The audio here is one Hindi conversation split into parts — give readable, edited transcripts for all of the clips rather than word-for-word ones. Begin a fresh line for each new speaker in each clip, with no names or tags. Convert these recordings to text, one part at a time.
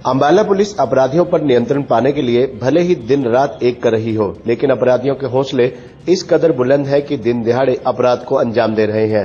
अंबाला पुलिस अपराधियों पर नियंत्रण पाने के लिए भले ही दिन रात एक कर रही हो, लेकिन अपराधियों के हौसले इस कदर बुलंद है कि दिन दिहाड़े अपराध को अंजाम दे रहे हैं।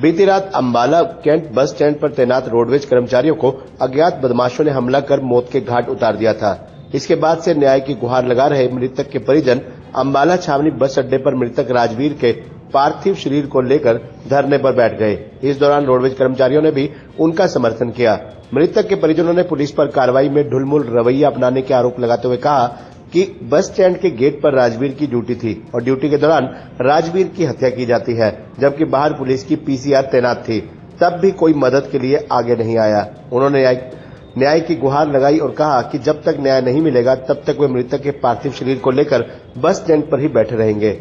बीती रात अंबाला कैंट बस स्टैंड पर तैनात रोडवेज कर्मचारियों को अज्ञात बदमाशों ने हमला कर मौत के घाट उतार दिया था। इसके बाद से न्याय की गुहार लगा रहे मृतक के परिजन अंबाला छावनी बस अड्डे पर मृतक राजवीर के पार्थिव शरीर को लेकर धरने पर बैठ गए। इस दौरान रोडवेज कर्मचारियों ने भी उनका समर्थन किया। मृतक के परिजनों ने पुलिस पर कार्रवाई में ढुलमुल रवैया अपनाने के आरोप लगाते हुए कहा कि बस स्टैंड के गेट पर राजवीर की ड्यूटी थी और ड्यूटी के दौरान राजवीर की हत्या की जाती है, जबकि बाहर पुलिस की पीसीआर तैनात थी, तब भी कोई मदद के लिए आगे नहीं आया। उन्होंने न्याय की गुहार लगाई और कहा कि जब तक न्याय नहीं मिलेगा तब तक वे मृतक के पार्थिव शरीर को लेकर बस स्टैंड पर ही बैठे रहेंगे।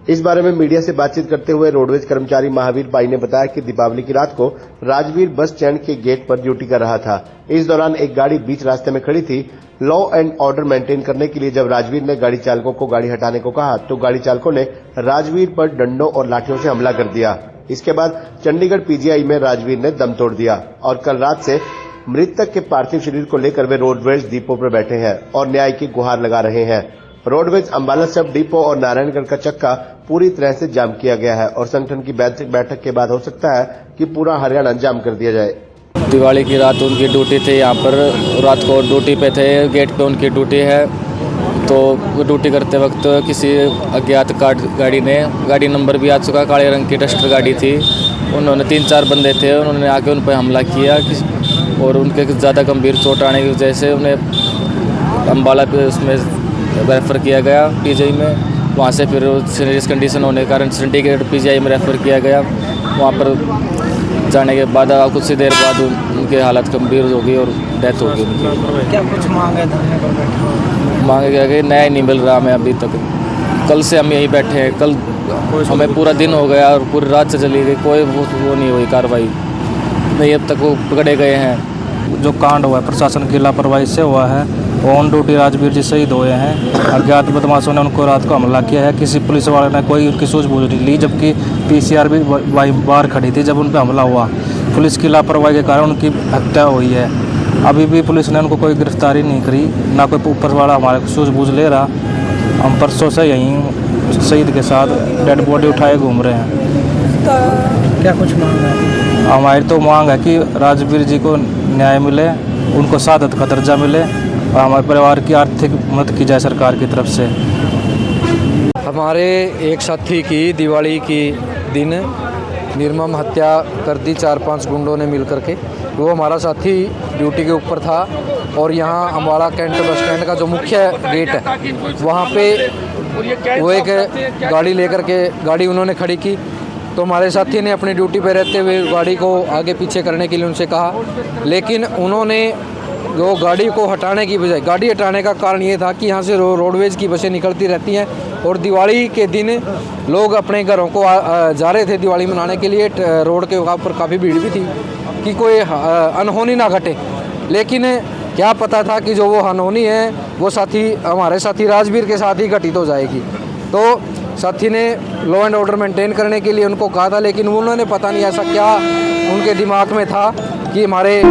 इस बारे में मीडिया से बातचीत करते हुए रोडवेज कर्मचारी महावीर बाई ने बताया कि दीपावली की रात को राजवीर बस स्टैंड के गेट पर ड्यूटी कर रहा था। इस दौरान एक गाड़ी बीच रास्ते में खड़ी थी। लॉ एंड ऑर्डर मेंटेन करने के लिए जब राजवीर ने गाड़ी चालकों को गाड़ी हटाने को कहा तो गाड़ी चालकों ने राजवीर पर डंडों और लाठियों से हमला कर दिया। इसके बाद चंडीगढ़ पीजीआई में राजवीर ने दम तोड़ दिया और कल रात से मृतक के पार्थिव शरीर को लेकर वे रोडवेज डिपो पर बैठे हैं और न्याय की गुहार लगा रहे हैं। रोडवेज अंबाला सब डिपो और नारायणगढ़ का चक्का पूरी तरह से जाम किया गया है और संगठन की बैठक के बाद हो सकता है कि पूरा हरियाणा जाम कर दिया जाए।
दिवाली की रात उनकी ड्यूटी थी, यहाँ पर रात को ड्यूटी पे थे, गेट पे उनकी ड्यूटी है। तो वो ड्यूटी करते वक्त किसी अज्ञात गाड़ी नंबर भी आ चुका, काले रंग की डस्टर गाड़ी थी। उन्होंने 3-4 बंदे थे, उन्होंने आके उन पर हमला किया और उनके ज़्यादा गंभीर चोट आने की वजह से उन्हें अंबाला पे उसमें रेफ़र किया गया पीजीआई में। वहाँ से फिर सीरियस कंडीशन होने के कारण चंडीगढ़ पीजीआई में रेफ़र किया गया। वहाँ पर जाने के बाद कुछ ही देर बाद उनकी हालत गंभीर हो गई और डेथ हो गई उनकी।
क्या कुछ मांग है धरने पर बैठे?
मांगे गया कि न्याय नहीं मिल रहा हमें अभी तक। कल से हम यहीं बैठे हैं, कल हमें पूरा दिन हो गया और पूरी रात से चली गई, कोई वो नहीं हुई कार्रवाई नहीं, अब तक वो पकड़े गए हैं।
जो कांड हुआ है प्रशासन की लापरवाही से हुआ है। ऑन ड्यूटी राजवीर जी शहीद हुए हैं। अज्ञात बदमाशों ने उनको रात को हमला किया है। किसी पुलिस वाले ने कोई उनकी सूझबूझ नहीं ली, जबकि पीसीआर भी बाहर खड़ी थी जब उन पर हमला हुआ। पुलिस की लापरवाही के कारण उनकी हत्या हुई है। अभी भी पुलिस ने उनको कोई गिरफ्तारी नहीं करी, ना कोई ऊपर वाला हमारे सूझबूझ ले रहा। हम परसों से यहीं शहीद के साथ डेड बॉडी उठाए घूम रहे हैं। क्या कुछ मांग है? हमारी तो मांग है कि राजवीर जी को न्याय मिले, उनको शहादत का दर्जा मिले और हमारे परिवार की आर्थिक मदद की जाए सरकार की तरफ से।
हमारे एक साथी की दिवाली की दिन निर्मम हत्या कर दी 4-5 गुंडों ने मिल करके। वो हमारा साथी ड्यूटी के ऊपर था और यहाँ अम्बाला कैंट बस स्टैंड का जो मुख्य गेट है वहाँ पे वो एक गाड़ी उन्होंने खड़ी की। तो हमारे साथी ने अपनी ड्यूटी पे रहते हुए गाड़ी को आगे पीछे करने के लिए उनसे कहा, लेकिन उन्होंने वो गाड़ी को हटाने की बजाय, गाड़ी हटाने का कारण ये था कि यहाँ से रोडवेज की बसें निकलती रहती हैं और दिवाली के दिन लोग अपने घरों को जा रहे थे दिवाली मनाने के लिए। रोड के ऊपर काफ़ी भीड़ भी थी कि कोई अनहोनी ना घटे, लेकिन क्या पता था कि जो वो अनहोनी है वो हमारे साथी राजवीर के साथ ही घटित हो जाएगी। तो साथी ने लॉ एंड ऑर्डर मेंटेन करने के लिए उनको कहा था, लेकिन उन्होंने पता नहीं ऐसा क्या उनके दिमाग में था कि हमारे